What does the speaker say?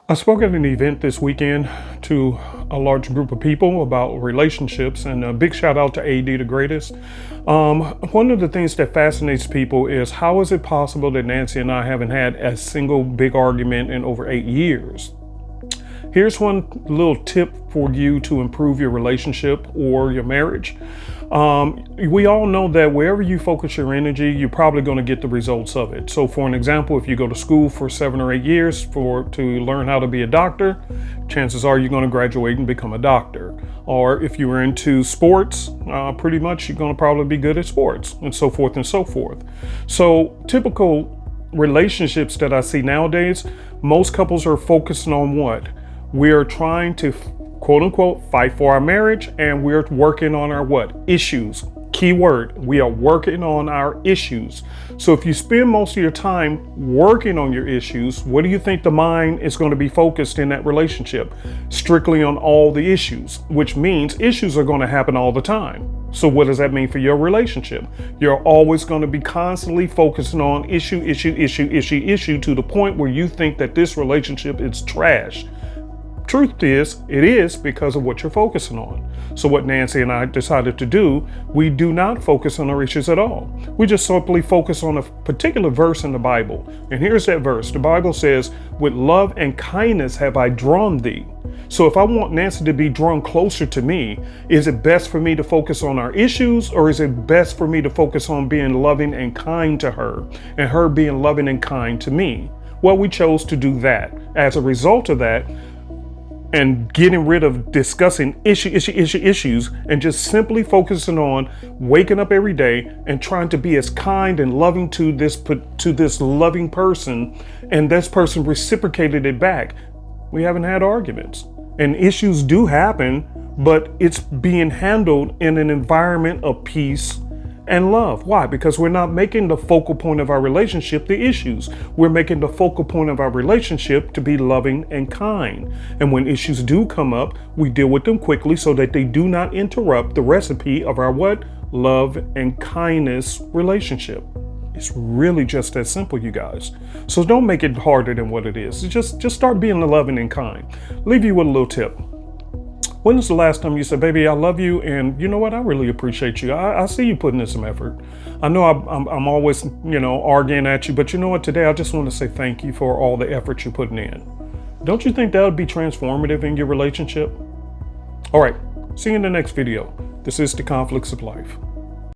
I spoke at an event this weekend to a large group of people about relationships, and a big shout out to AD the greatest. One of the things that fascinates people is how is it possible that Nancy and I haven't had a single big argument in over 8 years? Here's one little tip for you to improve your relationship or your marriage. We all know that wherever you focus your energy, you're probably going to get the results of it. So, for an example, if you go to school for 7 or 8 years to learn how to be a doctor, chances are you're going to graduate and become a doctor. Or if you were into sports, pretty much you're going to probably be good at sports, and so forth and so forth. So, typical relationships that I see nowadays, most couples are focusing on what? We are trying to quote unquote fight for our marriage, and we're working on our what? Issues. Key word, we are working on our issues. So if you spend most of your time working on your issues, what do you think the mind is going to be focused in that relationship? Strictly on all the issues, which means issues are going to happen all the time. So what does that mean for your relationship? You're always going to be constantly focusing on issue to the point where you think that this relationship is trash. Truth is, it is because of what you're focusing on. So what Nancy and I decided to do, we do not focus on our issues at all. We just simply focus on a particular verse in the Bible. And here's that verse. The Bible says, with love and kindness have I drawn thee. So if I want Nancy to be drawn closer to me, is it best for me to focus on our issues, or is it best for me to focus on being loving and kind to her and her being loving and kind to me? Well, we chose to do that. As a result of that, and getting rid of discussing issues and just simply focusing on waking up every day and trying to be as kind and loving to this loving person, and this person reciprocated it back, we haven't had arguments. And issues do happen, but it's being handled in an environment of peace and love. Why? Because we're not making the focal point of our relationship the issues. We're making the focal point of our relationship to be loving and kind. And when issues do come up, we deal with them quickly so that they do not interrupt the recipe of our what? Love and kindness relationship. It's really just that simple, you guys. So don't make it harder than what it is. Just start being loving and kind. Leave you with a little tip. When was the last time you said, baby, I love you, and you know what, I really appreciate you. I see you putting in some effort. I know I'm always, arguing at you, but you know what, today I just want to say thank you for all the effort you're putting in. Don't you think that would be transformative in your relationship? All right, see you in the next video. This is The Conflicts of Life.